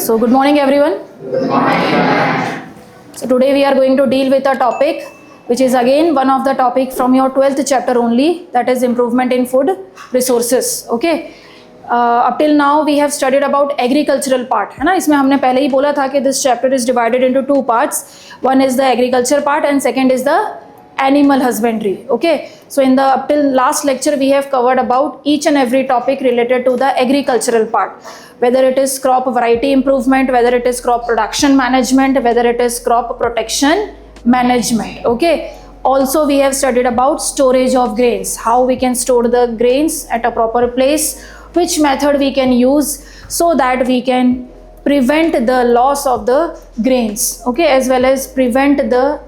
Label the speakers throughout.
Speaker 1: So good morning everyone. Good morning. So today we are going to deal with a topic which is again one of the topic from your 12th chapter only, that is improvement in food resources. Okay. Up till now we have studied about agricultural part, है ना. इसमें हमने पहले ही बोला था कि this chapter is divided into two parts. One is the agriculture part and second is the animal husbandry. Okay, so in the up till last lecture we have covered about each and every topic related to the agricultural part, whether it is crop variety improvement, whether it is crop production management, whether it is crop protection management. Okay, also we have studied about storage of grains, how we can store the grains at a proper place, which method we can use so that we can prevent the loss of the grains, okay, as well as prevent the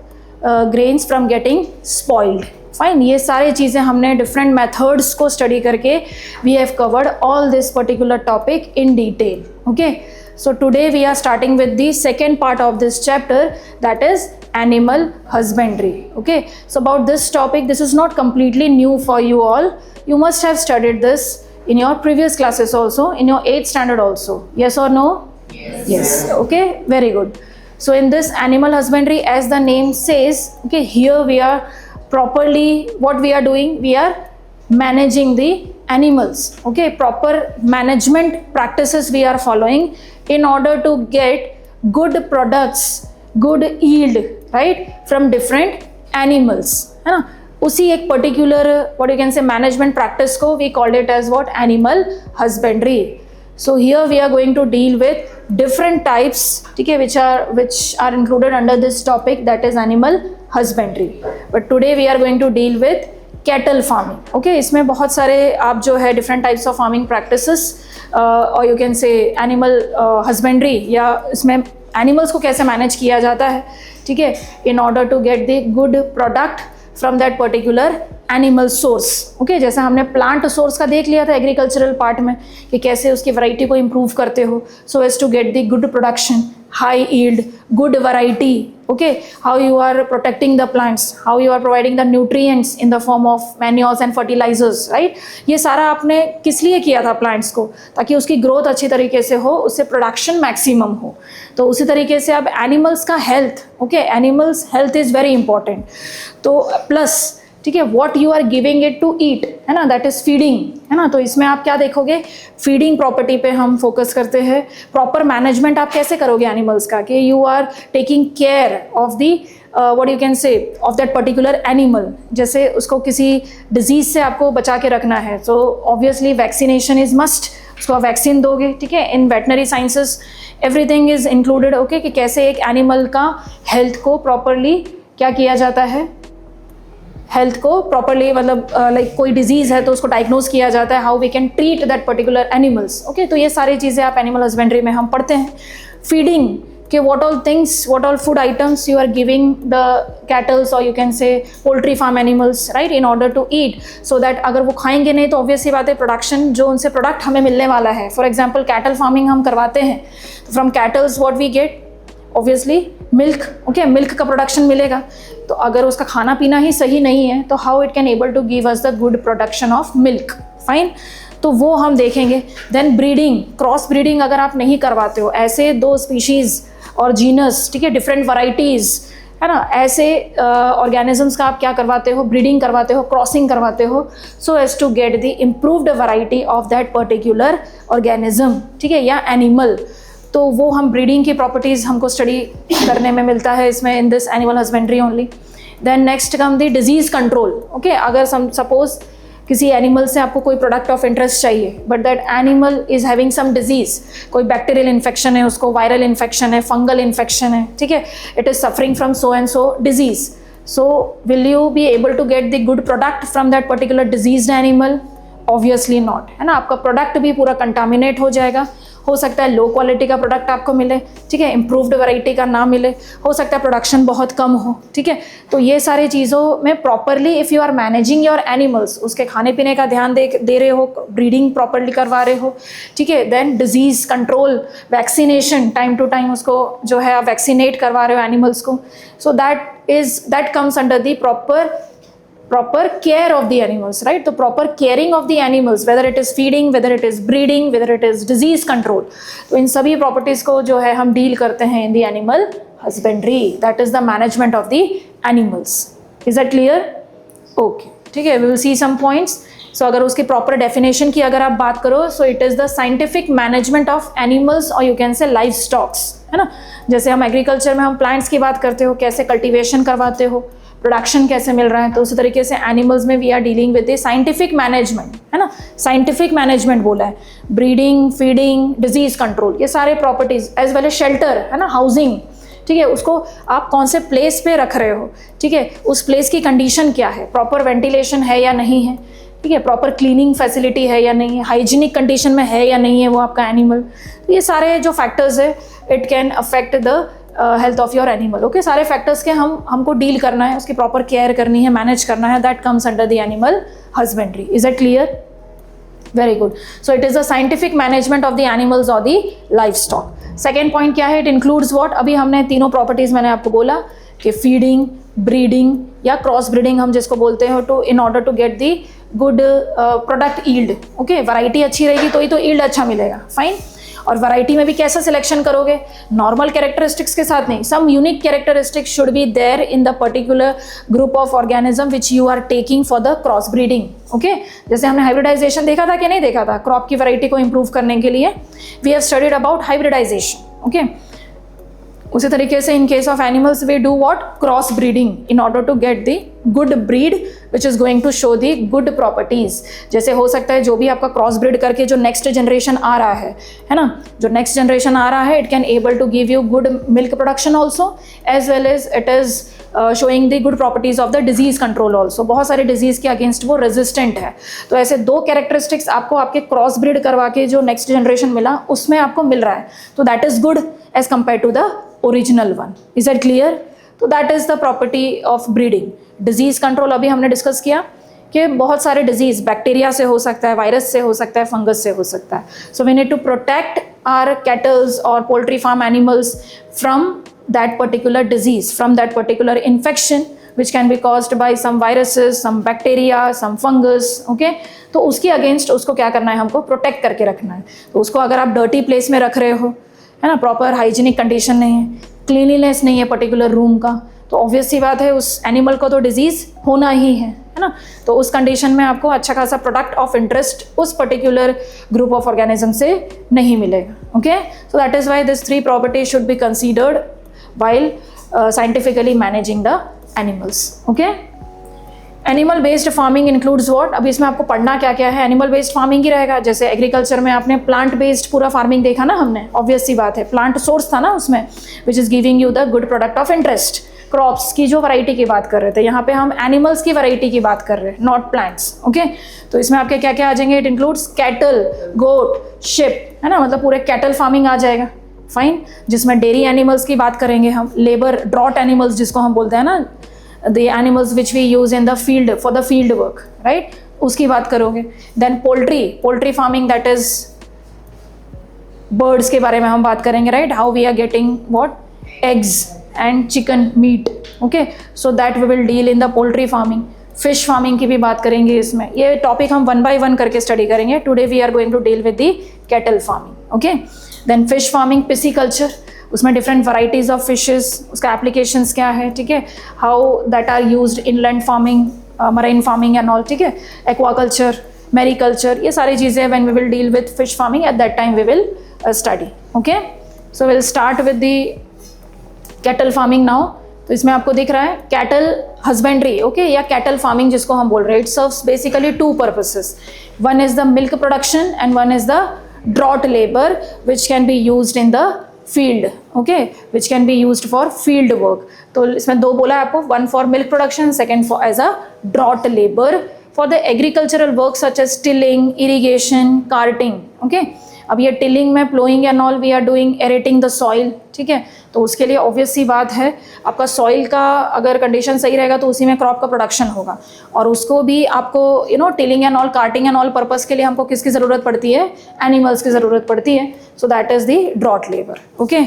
Speaker 1: grains from getting spoiled. Fine, ये सारी चीज़ें हमने different methods को study करके we have covered all this particular topic in detail. Okay, so today we are starting with the second part of this chapter, that is animal husbandry. Okay, so about this topic, this is not completely new for you all. You must have studied this in your previous classes also, in your 8th standard also. Yes or no? Yes. Okay, very good. So in this animal husbandry, as the name says, okay, here we are properly, what we are doing, we are managing the animals. Okay, proper management practices we are following in order to get good products, good yield, right, from different animals, है ना. उसी एक particular, what you can say, management practice को we called it as what? Animal husbandry. So here we are going to deal with different types, okay, which are included under this topic, that is animal husbandry. But today we are going to deal with cattle farming. Okay, इसमें बहुत सारे आप जो है different types of farming practices or you can say animal husbandry, या इसमें animals को कैसे manage किया जाता है, ठीक है, in order to get the good product from that particular animal source. Okay, जैसे हमने प्लांट सोर्स का देख लिया था एग्रीकल्चरल पार्ट में कि कैसे उसकी वैरायटी को इम्प्रूव करते हो so as to get the good production, high yield, good variety. Okay, how you are protecting the plants, how you are providing the nutrients in the form of manures and fertilisers, right. ये सारा आपने किस लिए किया था plants को, ताकि उसकी ग्रोथ अच्छी तरीके से हो, उससे प्रोडक्शन मैक्सिमम हो. तो उसी तरीके से अब एनिमल्स का health, okay, animals health is very important. तो प्लस, ठीक है, what you are giving it to eat, है ना, दैट इज फीडिंग, है ना. तो इसमें आप क्या देखोगे, फीडिंग प्रॉपर्टी पे हम फोकस करते हैं. प्रॉपर मैनेजमेंट आप कैसे करोगे एनिमल्स का, कि you are taking care of the what you can say of that particular animal. जैसे उसको किसी डिजीज से आपको बचा के रखना है, तो ऑब्वियसली वैक्सीनेशन इज मस्ट, उसको आप वैक्सीन दोगे, ठीक है. In veterinary sciences everything is included. Okay, कि कैसे एक एनिमल का हेल्थ को प्रॉपरली क्या किया जाता है, हेल्थ को प्रॉपरली, मतलब लाइक कोई डिजीज़ है तो उसको डायग्नोज किया जाता है, how we can treat that particular animals. Okay, तो ये सारी चीज़ें आप एनिमल हस्बेंड्री में हम पढ़ते हैं. फीडिंग, कि what all things, what all food items you are giving the cattles और you can say poultry farm animals, right, in order to eat, so that अगर वो खाएंगे नहीं तो ऑब्वियसली बात है प्रोडक्शन, जो उनसे प्रोडक्ट हमें मिलने वाला है. फॉर एग्जाम्पल कैटल फार्मिंग हम करवाते हैं, from cattles what we get, obviously milk. Okay, milk का प्रोडक्शन मिलेगा. तो अगर उसका खाना पीना ही सही नहीं है तो how it can able to give us the good production of milk. Fine, तो वो हम देखेंगे. देन ब्रीडिंग, क्रॉस ब्रीडिंग अगर आप नहीं करवाते हो, ऐसे दो स्पीशीज़ और जीनस, ठीक है, डिफरेंट वैरायटीज़, है ना, ऐसे ऑर्गेनिजम्स का आप क्या करवाते हो, ब्रीडिंग करवाते हो, क्रॉसिंग करवाते हो, so as to get the improved variety of that particular organism, ठीक है, या एनिमल. तो वो हम ब्रीडिंग की प्रॉपर्टीज़ हमको स्टडी करने में मिलता है इसमें, in this animal husbandry only. Then next come the disease control. Okay, अगर सपोज किसी एनिमल से आपको कोई प्रोडक्ट ऑफ इंटरेस्ट चाहिए, but that animal is having some disease, कोई बैक्टीरियल इन्फेक्शन है उसको, वायरल इन्फेक्शन है, फंगल इन्फेक्शन है, ठीक है, it is suffering from so and so disease. So will you be able to get the good product from that particular diseased animal? Obviously not, है ना. आपका product भी पूरा कंटामिनेट हो जाएगा. हो सकता है लो क्वालिटी का प्रोडक्ट आपको मिले, ठीक है, इम्प्रूव्ड वैरायटी का ना मिले, हो सकता है प्रोडक्शन बहुत कम हो, ठीक है. तो ये सारी चीज़ों में properly if you are managing your animals, उसके खाने पीने का ध्यान दे रहे हो, ब्रीडिंग प्रॉपरली करवा रहे हो, ठीक है, then disease control, vaccination time to time उसको जो है आप वैक्सीनेट करवा रहे हो एनिमल्स को, so that comes under the proper proper care of the animals, right? तो proper caring of the animals, whether it is feeding, whether it is breeding, whether it is disease control, तो इन सभी properties को जो है हम deal करते हैं in the animal husbandry, that is the management of the animals. Is that clear? Okay, ठीक है, we will see some points. So अगर उसकी proper definition की अगर आप बात करो, so it is the scientific management of animals or you can say livestock, है ना? जैसे हम एग्रीकल्चर में हम प्लांट्स की बात करते हो, कैसे कल्टीवेशन करवाते हो, प्रोडक्शन कैसे मिल रहा है, तो उसी तरीके से एनिमल्स में we are dealing with the scientific management, है ना? साइंटिफिक मैनेजमेंट बोला है, ब्रीडिंग, फीडिंग, डिजीज कंट्रोल, ये सारे properties as well as shelter, है ना, हाउसिंग, ठीक है, उसको आप कौन से प्लेस पे रख रहे हो, ठीक है, उस प्लेस की कंडीशन क्या है, प्रॉपर वेंटिलेशन है या नहीं है, ठीक है, प्रॉपर क्लीनिंग फैसिलिटी है या नहीं है, हाइजीनिक कंडीशन में है या नहीं है वो आपका एनिमल, तो ये सारे जो फैक्टर्स है it can affect the health of your animal. Okay, सारे फैक्टर्स के हमको डील करना है, उसकी प्रॉपर केयर करनी है, मैनेज करना है, that comes under the animal husbandry. Is it clear? Very good. So it is the scientific management of the animals और the life stock. Second point क्या है? It includes what? अभी हमने तीनों प्रॉपर्टीज मैंने आपको बोला कि फीडिंग, ब्रीडिंग या क्रॉस ब्रीडिंग हम जिसको बोलते हैं, to in order to get the good product yield. Okay, variety अच्छी रहेगी तो ही तो ईल्ड अच्छा मिलेगा. फाइन. और वैरायटी में भी कैसा सिलेक्शन करोगे? नॉर्मल कैरेक्टरिस्टिक्स के साथ नहीं, some unique characteristics should be there in the particular group of organism which you are taking for the cross breeding. Okay, जैसे हमने हाइब्रिडाइजेशन देखा था कि नहीं देखा था, क्रॉप की वैरायटी को इंप्रूव करने के लिए we have studied about hybridization. Okay, उसी तरीके से in case of animals we do what? Cross breeding in order to get the good breed which is going to show the good properties. जैसे हो सकता है जो भी आपका क्रॉस ब्रीड करके जो नेक्स्ट जनरेशन आ रहा है ना, जो नेक्स्ट जनरेशन आ रहा है, it can able to give you good milk production also as well as it is showing the good properties of the disease control also. बहुत सारे डिजीज के अगेंस्ट वो रेजिस्टेंट है. तो ऐसे दो कैरेक्टरिस्टिक्स आपको आपके क्रॉस ब्रीड करवा के जो नेक्स्ट जनरेशन मिला उसमें आपको मिल रहा है, तो that is good as compare to the original one. Is that clear? तो that is the property of breeding. Disease control अभी हमने डिस्कस किया कि बहुत सारे डिजीज बैक्टीरिया से हो सकता है, वायरस से हो सकता है, फंगस से हो सकता है. So we need to protect our cattles और poultry farm animals from that particular disease, from that particular infection which can be caused by some viruses, some bacteria, some fungus. okay? तो उसके against उसको क्या करना है? हमको protect करके रखना है. तो उसको अगर आप डर्टी प्लेस में रख रहे हो, है ना, प्रॉपर हाइजीनिक कंडीशन नहीं है, क्लीनिनेस नहीं है पर्टिकुलर रूम का, तो ऑब्वियस सी बात है उस एनिमल को तो डिजीज होना ही है ना. तो उस कंडीशन में आपको अच्छा खासा प्रोडक्ट ऑफ इंटरेस्ट उस पर्टिकुलर ग्रुप ऑफ ऑर्गेनिज्म से नहीं मिलेगा. Okay, so that is why this three properties should be considered while scientifically managing the animals. Okay, animal based farming includes what? अभी इसमें आपको पढ़ना क्या क्या है? एनिमल बेस्ड फार्मिंग ही रहेगा. जैसे एग्रीकल्चर में आपने प्लांट बेस्ड पूरा फार्मिंग देखा ना हमने, ऑब्वियस सी बात है, प्लांट सोर्स था ना उसमें, which is giving you the good product of interest. Crops की जो वैरायटी की बात कर रहे थे, यहाँ पे हम एनिमल्स की वैरायटी की बात कर रहे हैं, नॉट प्लांट्स. ओके, तो इसमें आपके क्या क्या आ जाएंगे? It includes cattle, goat, sheep, है ना, मतलब पूरे कैटल फार्मिंग आ जाएगा. फाइन. जिसमें डेयरी एनिमल्स की बात करेंगे हम, लेबर ड्रॉट एनिमल्स जिसको हम बोलते हैं ना, the animals which we use in the field for the field work, right, उसकी बात करोगे. Then poultry farming, that is birds के बारे में हम बात करेंगे, right, how we are getting what? Eggs and chicken meat. Okay, so that we will deal in the poultry farming. Fish farming की भी बात करेंगे इसमें. ये टॉपिक हम 1 by 1 करके स्टडी करेंगे. Today we are going to deal with the cattle farming. Okay, then fish farming, pisciculture, उसमें डिफरेंट वैराइटीज ऑफ फिशेस, उसका एप्लीकेशंस क्या है, ठीक है, how that are used in land farming, marine farming and all, ठीक है, aquaculture, mariculture, ये सारी चीज़ें when we will deal with fish farming at that time we will study. Okay, so will start with the cattle farming now. तो इसमें आपको दिख रहा है कैटल हस्बेंड्री, ओके, या कैटल फार्मिंग जिसको हम बोल रहे हैं. It serves basically 2 purposes. One is the milk production and one is the draught labor which can be used in the field. Okay, which can be used for field work. तो इसमें 2 बोला है आपको, one for milk production, second for as a draught labor for the agricultural work such as tilling, irrigation, carting. Okay, अब ये tilling में ploughing and all we are doing aerating the soil, ठीक है, तो उसके लिए ऑब्वियस सी बात है आपका सॉइल का अगर कंडीशन सही रहेगा तो उसी में क्रॉप का प्रोडक्शन होगा. और उसको भी आपको tilling and all, carting and all purpose के लिए हमको किसकी ज़रूरत पड़ती है? एनिमल्स की ज़रूरत पड़ती है. So that is the draught labour. Okay,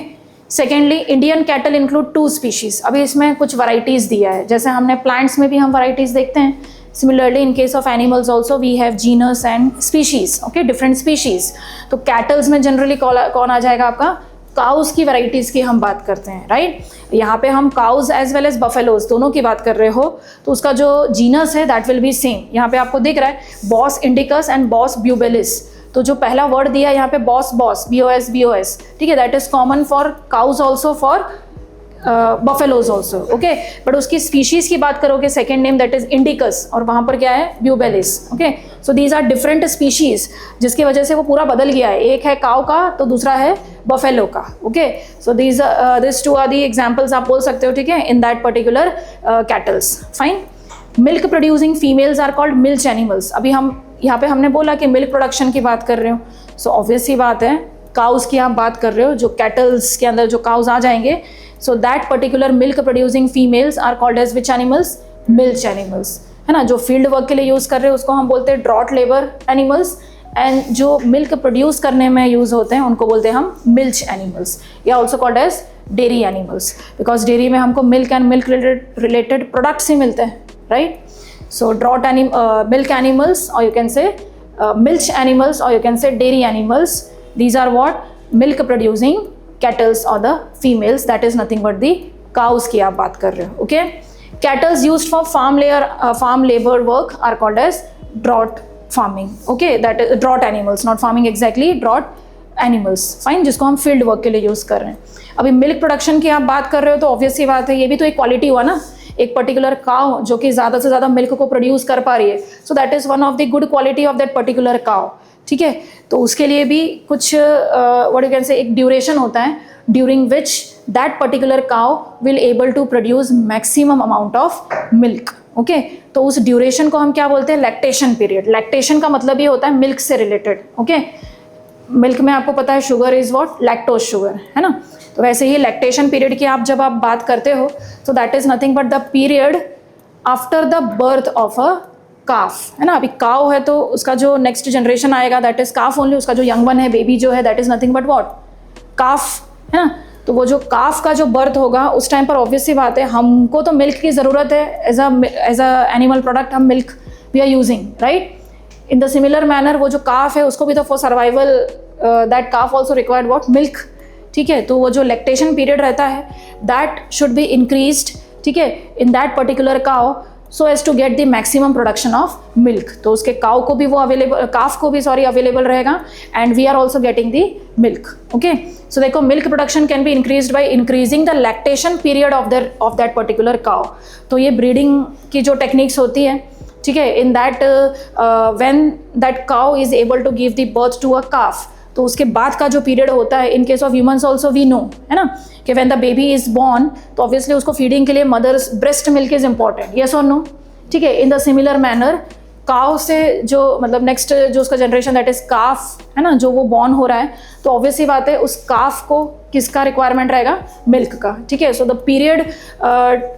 Speaker 1: secondly Indian cattle include 2 species. अभी इसमें कुछ वैराइटीज़ दिया है, जैसे हमने प्लांट्स में भी हम वैराइटीज़ देखते हैं, Similarly, in case of animals also we have genus and species, okay, different species. तो कैटल्स में जनरली कौन आ जाएगा आपका, काउस की वैराइटीज़ की हम बात करते हैं, राइट. यहाँ पे हम cows as well as buffaloes दोनों की बात कर रहे हो, तो उसका जो जीनस है दैट विल बी सेम. यहाँ पे आपको दिख रहा है बॉस इंडिकस एंड बॉस ब्यूबेलिस. तो जो पहला वर्ड दिया है यहाँ पे बॉस BOS, ठीक है, that is common for cows also, for buffaloes also, okay. But उसकी स्पीशीज की बात करोगे, second name that is indicus, और वहाँ पर क्या है, bubalis, okay. So these are different species, जिसकी वजह से वो पूरा बदल गया है. एक है काउ का तो दूसरा है बफेलो का, okay. So this two are the examples आप बोल सकते हो, ठीक है, in that particular cattles. Fine. Milk producing females are called milch animals. अभी हम यहाँ पे हमने बोला कि मिल्क प्रोडक्शन की बात कर रहे हो, सो ऑब्वियस सी बात है काउस की आप बात कर रहे हो, जो कैटल्स के अंदर जो काउस आ जाएंगे, so that particular milk producing females are called as which animals, milch animals, है ना. जो फील्ड वर्क के लिए यूज़ कर रहे हो उसको हम बोलते हैं ड्रॉट लेबर एनिमल्स, एंड जो मिल्क प्रोड्यूस करने में यूज़ होते हैं उनको बोलते हैं हम मिल्च एनिमल्स, या also called as dairy animals, because dairy में हमको milk and milk related products ही मिलते हैं, right. So milk animals, or you can say milch animals, or you can say dairy animals. These are what, milk producing cattles or the females, that is nothing but the cows की आप बात कर रहे हो, okay. Cattles used for farm labor work are called as draught farming, okay. That is draught animals, not farming exactly, draught animals, fine, जिसको हम field work के लिए यूज़ कर रहे हैं. अभी मिल्क प्रोडक्शन की आप बात कर रहे हो तो ऑब्वियस सी बात है, ये भी तो एक क्वालिटी हुआ ना, एक पर्टिकुलर काउ जो कि ज़्यादा से ज़्यादा मिल्क को प्रोड्यूस कर पा रही है, so that is one of the good quality of that particular cow, ठीक है. तो उसके लिए भी कुछ व्हाट यू कैन से एक ड्यूरेशन होता है, during which that particular cow will able to produce maximum amount of milk, okay. तो उस ड्यूरेशन को हम क्या बोलते हैं, लैक्टेशन पीरियड. लैक्टेशन का मतलब ये होता है मिल्क से रिलेटेड, ओके. मिल्क में आपको पता है sugar is what, lactose sugar, है ना. तो वैसे ही लैक्टेशन पीरियड की आप जब आप बात करते हो, so that is nothing but the period after the birth of a calf, है ना. अभी काव है तो उसका जो नेक्स्ट जनरेशन आएगा दैट इज़ काफ ओनली, उसका जो यंग वन है, बेबी जो है, that is nothing but what, calf, है ना. तो वो जो काफ का जो बर्थ होगा उस टाइम पर ऑब्वियस सी बात है हमको तो मिल्क की ज़रूरत है, एज अ एनिमल प्रोडक्ट हम milk we are using, right. In the similar manner वो जो काफ है उसको भी तो for survival that calf also required what, milk, ठीक है. तो वो जो लैक्टेशन पीरियड रहता है दैट शुड बी इंक्रीज्ड, ठीक है, in that particular cow, so as to get the maximum production of milk. तो उसके काउ को भी वो अवेलेबल, काफ को भी सॉरी अवेलेबल रहेगा, and we are also getting the milk, okay. So देखो milk production can be increased by increasing the lactation period of that particular cow. तो ये ब्रीडिंग की जो टेक्निक्स होती है, ठीक है, in that when that cow is able to give the birth to a calf, तो उसके बाद का जो पीरियड होता है, in case of humans also we know, है ना, कि when the baby is born तो ऑब्वियसली उसको फीडिंग के लिए mother's breast milk is important, yes और नो, ठीक है. In the similar manner cow से जो मतलब नेक्स्ट जो उसका जनरेशन दैट इज काफ, है ना, जो वो बॉर्न हो रहा है, तो ऑब्वियसली बात है उस काफ को किसका रिक्वायरमेंट रहेगा, मिल्क का, ठीक है. So the period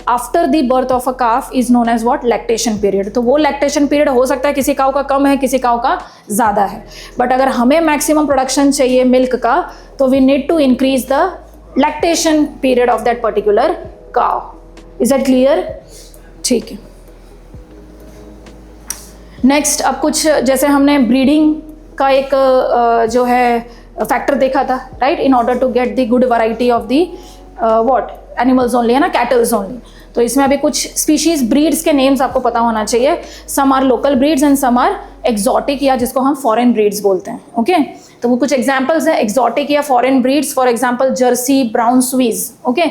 Speaker 1: after the birth of a calf is known as what, lactation period. तो वो लैक्टेशन पीरियड हो सकता है किसी काउ का कम है, किसी काउ का ज़्यादा है, बट अगर हमें मैक्सिमम प्रोडक्शन चाहिए मिल्क का तो we need to increase the lactation period of that particular cow. Is that clear, ठीक है. नेक्स्ट अब कुछ जैसे हमने ब्रीडिंग का एक जो है फैक्टर देखा था, right, in order to get the good variety of the what, animals only, है ना, कैटल्स ओनली. तो इसमें अभी कुछ स्पीशीज ब्रीड्स के नेम्स आपको पता होना चाहिए. Some are local breeds and some are exotic, या जिसको हम फॉरेन ब्रीड्स बोलते हैं, ओके. तो वो कुछ एग्जांपल्स हैं एक्सोटिक या foreign breeds, for example Jersey, Brown Swiss, okay.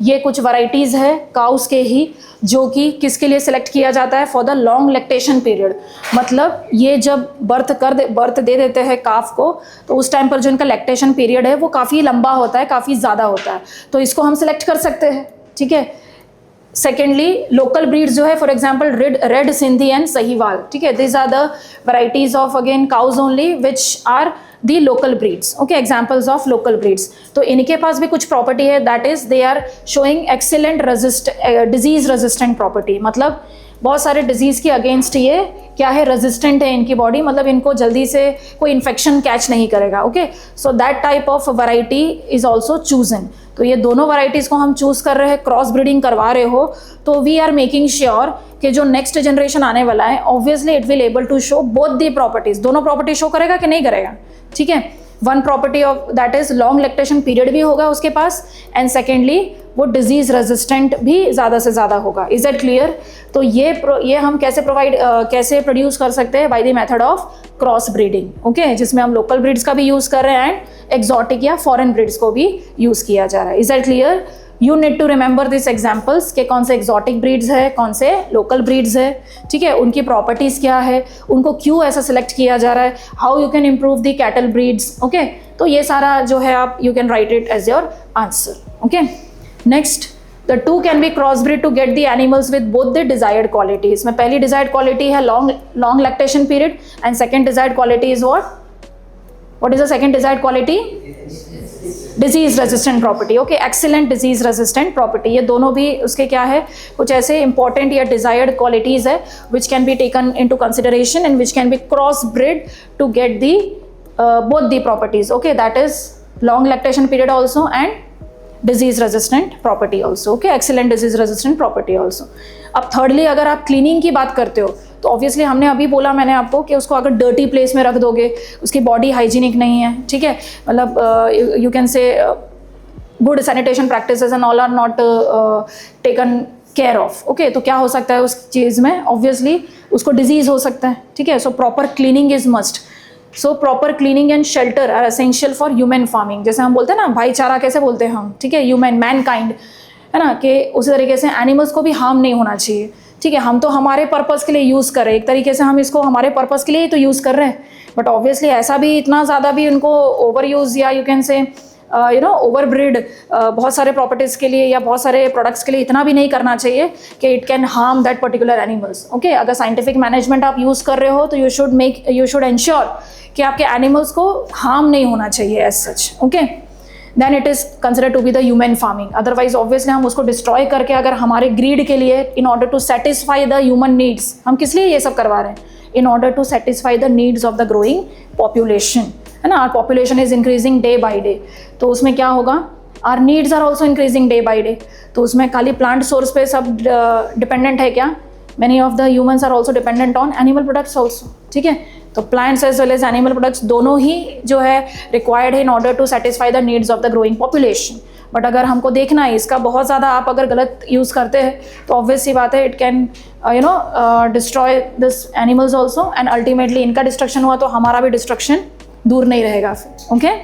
Speaker 1: ये कुछ वैरायटीज़ है काउस के ही, जो कि किसके लिए सिलेक्ट किया जाता है, for the long lactation period. मतलब ये जब बर्थ दे देते हैं काफ को, तो उस टाइम पर जो इनका लैक्टेशन पीरियड है वो काफ़ी लंबा होता है, काफ़ी ज़्यादा होता है, तो इसको हम सिलेक्ट कर सकते हैं, ठीक है. सेकेंडली लोकल ब्रीड्स जो है, for example red Sindhi and Sahiwal, ठीक है. This are the varieties of again cows only which are the local breeds, okay, examples of local breeds. तो इनके पास भी कुछ प्रॉपर्टी है, that is they are showing excellent disease resistant property. मतलब बहुत सारे डिजीज़ के अगेंस्ट ये क्या है, रेजिस्टेंट है इनकी बॉडी, मतलब इनको जल्दी से कोई इन्फेक्शन कैच नहीं करेगा. Okay, so that type of variety is also chosen. तो ये दोनों वैरायटीज़ को हम चूज़ कर रहे हैं, क्रॉस ब्रीडिंग करवा रहे हो, तो वी आर मेकिंग श्योर कि जो नेक्स्ट जनरेशन आने वाला है obviously it will able to show both the properties. दोनों प्रॉपर्टी शो करेगा कि नहीं करेगा, ठीक है. One property of that is long lactation period भी होगा उसके पास, एंड सेकेंडली वो डिजीज रेजिस्टेंट भी ज़्यादा से ज़्यादा होगा. Is that clear? तो ये हम कैसे प्रोड्यूस कर सकते हैं, by the method of cross breeding. Okay, जिसमें हम लोकल ब्रीड्स का भी यूज़ कर रहे हैं एंड एक्सॉटिक या फॉरेन ब्रीड्स को भी यूज़ किया जा रहा है. Is that clear? You need to remember this examples के कौन से एक्सॉटिक ब्रीड्स है, कौन से लोकल ब्रीड्स है, ठीक है, उनकी प्रॉपर्टीज़ क्या है, उनको क्यों ऐसा सिलेक्ट किया जा रहा है, how you can improve the cattle breeds. Okay, तो ये सारा जो है आप you can write it as your answer. Okay, next, the two can be cross breed to get the animals with both the desired quality. इसमें पहली desired quality है long lactation period, and second desired quality is what is the second desired quality? Disease resistant property. Okay, excellent disease resistant property. ये दोनों भी उसके क्या है, कुछ ऐसे इंपॉर्टेंट या डिजायर्ड क्वालिटीज है which can be taken into consideration and which can be cross bred to get the both the properties. Okay, that is long lactation period also and disease resistant property also. Okay, excellent disease resistant property also. अब thirdly अगर आप cleaning की बात करते हो तो obviously हमने अभी बोला मैंने आपको कि उसको अगर डर्टी प्लेस में रख दोगे, उसकी बॉडी हाइजीनिक नहीं है, ठीक है, मतलब you can say good sanitation practices and all are not taken care of. Okay, तो क्या हो सकता है उस चीज़ में, ऑब्वियसली उसको डिजीज़ हो सकता है, ठीक है. So proper cleaning is must. So proper cleaning and shelter are essential for human farming. जैसे हम बोलते हैं ना भाईचारा कैसे बोलते हैं हम, ठीक है, ह्यूमन मैन काइंड, है ना, कि उसी तरीके से एनिमल्स को भी हार्म नहीं होना चाहिए, ठीक है. हम तो हमारे पर्पज़ के लिए यूज़ कर रहे हैं, एक तरीके से हम इसको हमारे पर्पज़ के लिए ही तो यूज़ कर रहे हैं, बट ऑब्वियसली ऐसा भी इतना ज़्यादा भी उनको ओवर यूज़ या यू कैन से ओवर ब्रीड बहुत सारे प्रॉपर्टीज़ के लिए या बहुत सारे प्रोडक्ट्स के लिए इतना भी नहीं करना चाहिए कि it can harm that particular animals. Okay, अगर साइंटिफिक मैनेजमेंट आप यूज़ कर रहे हो तो यू शुड एंश्योर कि आपके एनिमल्स को हार्म नहीं होना चाहिए as such. Okay, then it is considered to be the human farming. Otherwise obviously हम उसको destroy करके अगर हमारे greed के लिए in order to satisfy the human needs, हम किस लिए ये सब करवा रहे हैं, in order to satisfy the needs of the growing population, है ना. Our population is increasing day by day, तो उसमें क्या होगा, our needs are also increasing day by day. तो उसमें खाली plant source पे सब dependent है क्या, many of the humans are also dependent on animal products also, ठीक है. तो plants as well as animal products दोनों ही जो है रिक्वायर्ड है in order to satisfy the needs of the growing population. But अगर हमको देखना है इसका बहुत ज़्यादा आप अगर गलत यूज़ करते हैं तो ऑब्वियस सी बात है it can destroy this animals also, and ultimately इनका डिस्ट्रक्शन हुआ तो हमारा भी डिस्ट्रक्शन दूर नहीं रहेगा फिर. Okay,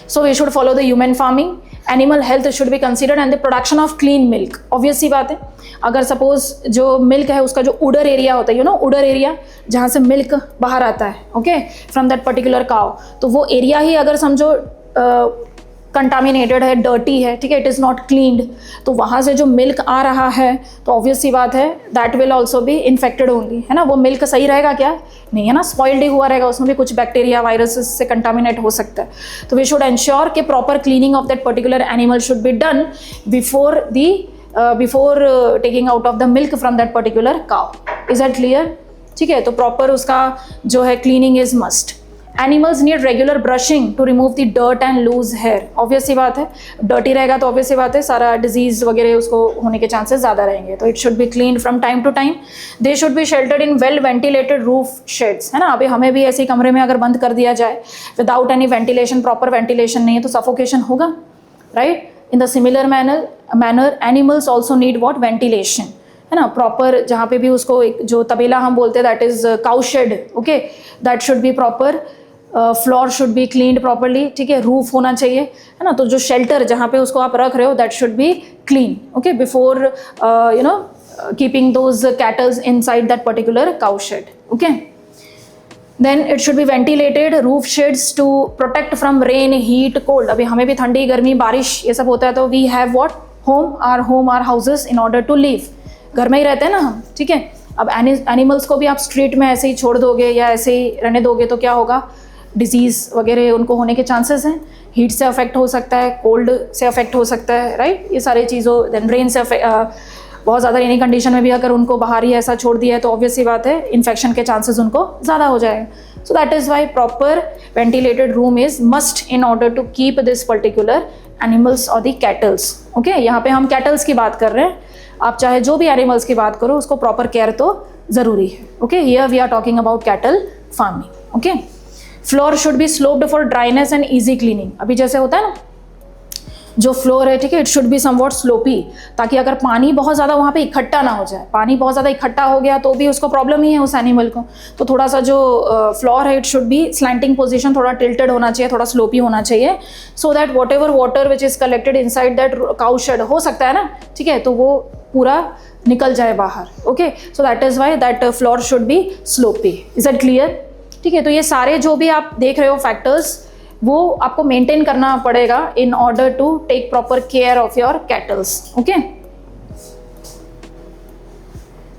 Speaker 1: so we should follow the human farming. Animal health should be considered and the production of clean milk. Obvious सी बात है, अगर सपोज जो मिल्क है उसका जो उडर एरिया होता है, उडर एरिया जहाँ से मिल्क बाहर आता है, ओके, फ्रॉम दैट पर्टिकुलर काव, तो वो एरिया ही अगर समझो कंटामिनेटेड है, डर्टी है, ठीक है, इट इज़ नॉट क्लीन्ड, तो वहाँ से जो मिल्क आ रहा है तो ऑब्वियस सी बात है that will also be infected only, है ना. वो मिल्क सही रहेगा क्या, नहीं है ना, स्पॉइल्ड ही हुआ रहेगा, उसमें भी कुछ बैक्टीरिया वायरसेस से कंटामिनेट हो सकता है. तो वी शुड एंश्योर कि proper cleaning of that particular animal should be done before taking out of the milk from that particular cow. Is that clear? ठीक है, तो प्रॉपर उसका जो है cleaning is must. Animals need regular brushing to remove the dirt and loose hair. Obvious सी बात है, dirty रहेगा तो ऑब्वियस सी बात है सारा डिजीज़ वगैरह उसको होने के चांसेस ज़्यादा रहेंगे. तो it should be clean from time to time. They should be sheltered in well ventilated roof sheds, है ना. अभी हमें भी ऐसे कमरे में अगर बंद कर दिया जाए without any ventilation, proper ventilation नहीं है तो सफोकेशन होगा, right. In the similar manner animals also need what, ventilation, है ना. प्रॉपर जहाँ पे भी उसको एक जो तबेला हम बोलते हैं that is cow shed, okay, that should B proper. Floor should B cleaned properly, ठीक है, रूफ होना चाहिए, है ना. तो जो शेल्टर जहाँ पे उसको आप रख रहे हो that should be clean, okay, before keeping those cattles inside that particular cow shed. Okay, then it should be ventilated roof sheds to protect from rain, heat, cold. अभी हमें भी ठंडी, गर्मी, बारिश ये सब होता है तो we have what, home or houses in order to live. घर में ही रहते हैं ना हम, ठीक है. अब एनिमल्स को भी आप स्ट्रीट में ऐसे ही छोड़ दोगे या ऐसे ही रहने दोगे तो क्या होगा, डिजीज़ वगैरह उनको होने के चांसेस हैं. हीट से अफेक्ट हो सकता है, कोल्ड से अफेक्ट हो सकता है, राइट. ये सारी चीज़ों, देन रेन से बहुत ज़्यादा रेनी कंडीशन में भी अगर उनको बाहर ही ऐसा छोड़ दिया है तो ऑब्वियस सी बात है इन्फेक्शन के चांसेस उनको ज़्यादा हो जाएगा. So that is why proper ventilated room is must in order to keep this particular animals और दी कैटल्स. ओके, यहाँ पे हम कैटल्स की बात कर रहे हैं, आप चाहे जो भी एनिमल्स की बात करो उसको प्रॉपर केयर तो ज़रूरी है. Okay, here we are talking about cattle farming. Okay, floor should be sloped for dryness and easy cleaning. अभी जैसे होता है ना जो फ्लोर है, ठीक है, it should be somewhat sloppy, ताकि अगर पानी बहुत ज़्यादा वहाँ पे इकट्ठा ना हो जाए. पानी बहुत ज़्यादा इकट्ठा हो गया तो भी उसको प्रॉब्लम ही है उस एनिमल को. तो थोड़ा सा जो फ्लोर है it should B slanting position, थोड़ा टिल्टेड होना चाहिए, थोड़ा स्लोपी होना चाहिए, so that what ever water which is collected inside that cow shade, हो सकता है ना, ठीक है, तो वो पूरा निकल जाए बाहर. Okay, so that is Y that floor should B sloppy. Is that clear? ठीक है, तो ये सारे जो भी आप देख रहे हो फैक्टर्स वो आपको मेंटेन करना पड़ेगा in order to take proper care of your cattles. Okay,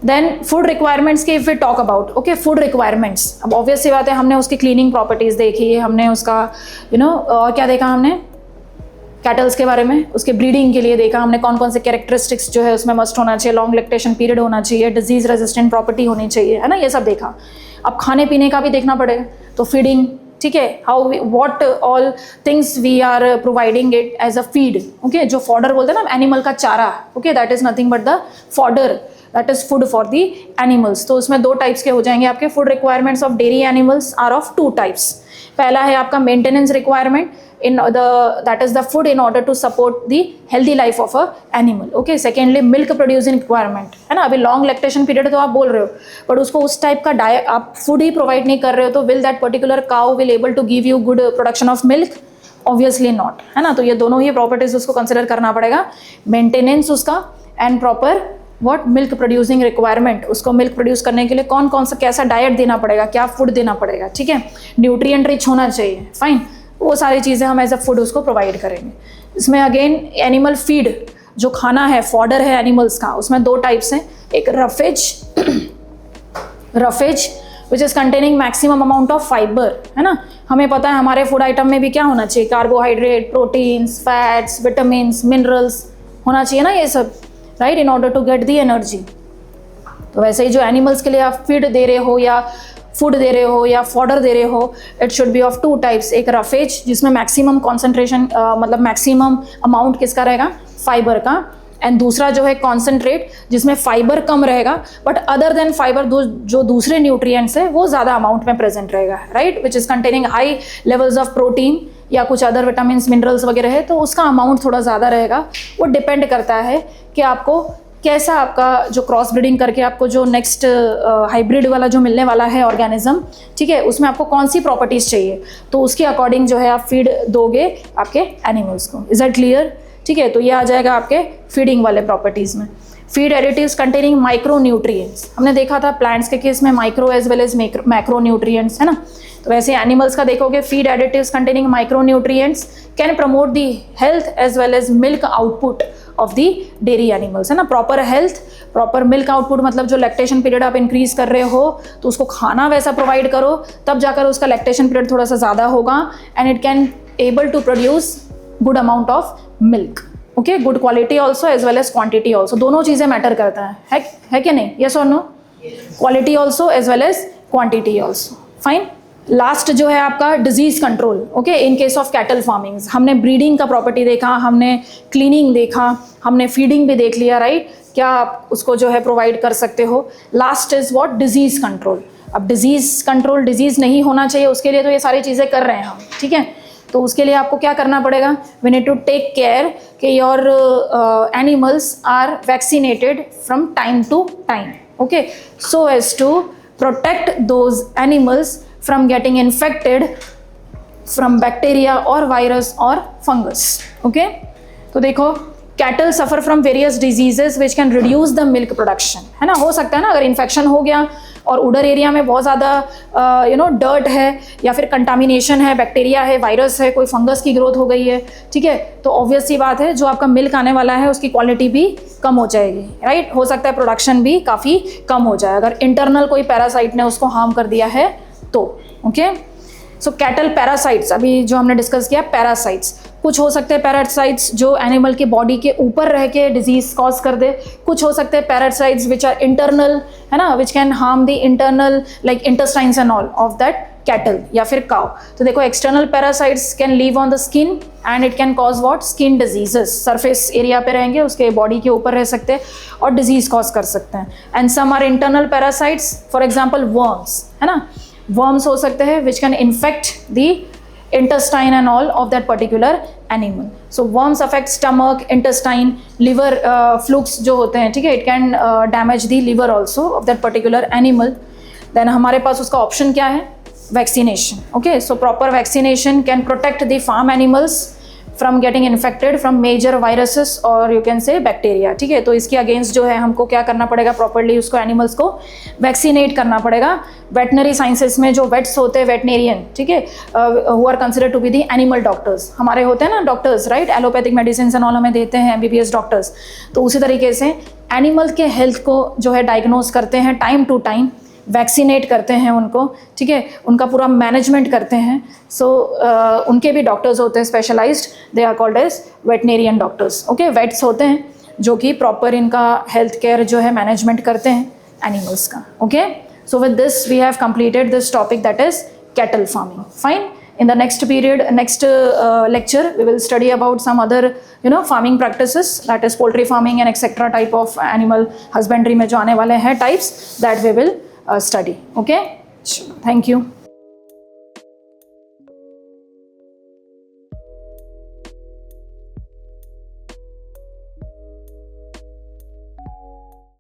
Speaker 1: then food requirements की if we talk about. Okay, food requirements, अब ऑब्वियस सी बात है हमने उसकी क्लीनिंग प्रॉपर्टीज देखी, हमने उसका और क्या देखा, हमने कैटल्स के बारे में, उसके ब्रीडिंग के लिए देखा हमने कौन कौन से कैरेक्टरिस्टिक्स जो है उसमें मस्ट होना चाहिए, लॉन्ग लैक्टेशन पीरियड होना चाहिए, डिजीज रेजिस्टेंट प्रॉपर्टी होनी चाहिए, है ना, ये सब देखा. अब खाने पीने का भी देखना पड़ेगा, तो फीडिंग, ठीक है, how what all things we are providing it as a feed. Okay, जो फॉडर बोलते हैं ना एनिमल का चारा, okay, that is nothing but the fodder, that is food for the animals. तो उसमें 2 टाइप्स के हो जाएंगे आपके. Food requirements of dairy animals are of 2 types. पहला है आपका maintenance requirement, in the that is the food in order to support the healthy life of a animal. Okay, secondly milk producing requirement, है ना. अभी long lactation period तो आप बोल रहे हो, बट उसको उस टाइप का डाइट आप फूड ही प्रोवाइड नहीं कर रहे हो, तो will that particular cow will able to give you good production of milk? Obviously not, है ना. तो ये दोनों ही प्रॉपर्टीज उसको कंसिडर करना पड़ेगा, मेंटेनेंस उसका and proper what milk producing requirement. उसको मिल्क प्रोड्यूस करने के लिए कौन कौन सा कैसा डाइट देना पड़ेगा, क्या फूड देना पड़ेगा, ठीक है, न्यूट्रिएंट रिच होना चाहिए, फाइन, वो सारी चीज़ें हम एज अ फूड उसको प्रोवाइड करेंगे. इसमें अगेन एनिमल फीड जो खाना है, फॉडर है एनिमल्स का, उसमें 2 टाइप्स हैं. एक roughage which is containing maximum amount of fibre, है ना. हमें पता है हमारे फूड आइटम में भी क्या होना चाहिए, carbohydrate, proteins, fats, vitamins, minerals होना चाहिए ना, ये सब, right, in order to get the energy. तो वैसे ही जो एनिमल्स के लिए आप फीड दे रहे हो या फूड दे रहे हो या फॉडर दे रहे हो, it should B of 2 types. एक रफेज जिसमें मैक्सिमम कॉन्सेंट्रेशन मतलब मैक्सिमम अमाउंट किसका रहेगा, फाइबर का, एंड दूसरा जो है कॉन्सेंट्रेट जिसमें फाइबर कम रहेगा बट अदर देन फाइबर जो दूसरे न्यूट्रिएंट्स है वो ज़्यादा अमाउंट में प्रेजेंट रहेगा, right, which is containing high levels of protein या कुछ अदर विटामिन मिनरल्स वगैरह है, तो उसका अमाउंट थोड़ा ज़्यादा रहेगा. वो डिपेंड करता है कि आपको कैसा आपका जो क्रॉस ब्रीडिंग करके आपको जो नेक्स्ट हाइब्रिड वाला जो मिलने वाला है ऑर्गेनिज्म, ठीक है, उसमें आपको कौन सी प्रॉपर्टीज़ चाहिए, तो उसके अकॉर्डिंग जो है आप फीड दोगे आपके एनिमल्स को. Is that clear? ठीक है, तो ये आ जाएगा आपके फीडिंग वाले प्रॉपर्टीज़ में. Feed additives containing micro nutrients, हमने देखा था प्लांट्स के केस में micro as well as macro nutrients, है ना. तो वैसे एनिमल्स का देखोगे, feed additives containing micro nutrients can promote the health as well as milk output of the dairy animals, है ना. Proper health, proper milk output, मतलब जो लैक्टेशन पीरियड आप इंक्रीज कर रहे हो तो उसको खाना वैसा प्रोवाइड करो, तब जाकर उसका लैक्टेशन पीरियड थोड़ा सा ज़्यादा होगा and it can able to produce good amount of milk. Okay, good quality also as well as quantity also, दोनों चीज़ें मैटर करता है कि नहीं, यस और no, quality also as well as quantity also, fine. Last जो है आपका disease control. Okay, in case of cattle farmings हमने ब्रीडिंग का प्रॉपर्टी देखा, हमने क्लीनिंग देखा, हमने फीडिंग भी देख लिया, राइट, क्या आप उसको जो है प्रोवाइड कर सकते हो. Last is what, disease control. अब डिजीज़ कंट्रोल, डिजीज़ नहीं होना चाहिए उसके लिए तो ये सारी चीज़ें कर रहे हैं हम, ठीक है. तो उसके लिए आपको क्या करना पड़ेगा, we need to take care कि your animals are vaccinated from time to time. Okay, so as to protect those animals from getting infected from bacteria or virus or fungus. Okay, तो देखो cattle suffer from various diseases which can reduce the milk production, है ना. हो सकता है ना अगर infection हो गया और उडर एरिया में बहुत ज़्यादा डर्ट है या फिर कंटामिनेशन है, बैक्टीरिया है, वायरस है, कोई फंगस की ग्रोथ हो गई है, ठीक है, तो ऑब्वियस सी बात है जो आपका मिल्क आने वाला है उसकी क्वालिटी भी कम हो जाएगी, राइट. हो सकता है प्रोडक्शन भी काफ़ी कम हो जाए अगर इंटरनल कोई पैरासाइट ने उसको हार्म कर दिया है तो. ओके, सो कैटल पैरासाइट्स, अभी जो हमने डिस्कस किया पैरासाइट्स, कुछ हो सकते हैं पैरासाइट्स जो एनिमल के बॉडी के ऊपर रह के डिजीज कॉज कर दे, कुछ हो सकते हैं पैरासाइट्स विच आर इंटरनल, है ना, which can harm the internal like intestines and all of that cattle या फिर काउ। तो देखो external parasites can leave on the skin and it can cause what, skin diseases, surface area पे रहेंगे, उसके body के ऊपर रह सकते हैं और डिजीज कॉज कर सकते हैं। And some are internal parasites, for example worms, है ना, वर्म्स हो सकते हैं which can infect the intestine and all of that particular animal. So worms affect stomach, intestine, liver, flukes जो होते हैं, ठीक है, it can damage the liver also of that particular animal. Then हमारे पास उसका ऑप्शन क्या है, vaccination. Okay, so proper vaccination can protect the farm animals from getting infected from major viruses or you can say bacteria. ठीक है, तो इसके against जो है हमको क्या करना पड़ेगा, प्रॉपरली उसको एनिमल्स को वैक्सीनेट करना पड़ेगा। वेटनरी साइंसेस में जो वेट्स होते हैं, वेटनेरियन, ठीक है, who are considered to be the animal doctors, हमारे होते हैं ना doctors, right, allopathic medicine and all हमें देते हैं MBBS डॉक्टर्स। तो उसी तरीके से एनिमल के हेल्थ को जो है डायग्नोज करते हैं, टाइम टू टाइम वैक्सीनेट करते हैं उनको, ठीक है, उनका पूरा मैनेजमेंट करते हैं। सो उनके भी डॉक्टर्स होते हैं specialized, they are called as veterinarian doctors. Okay, vets होते हैं जो कि प्रॉपर इनका हेल्थ केयर जो है मैनेजमेंट करते हैं एनिमल्स का। Okay, so with this we have completed this topic that is cattle farming. Fine, in the next period, next lecture we will study about some other farming practices, that is poultry farming and etc type of animal husbandry में जो आने वाले हैं types, that we will study. Okay, thank you.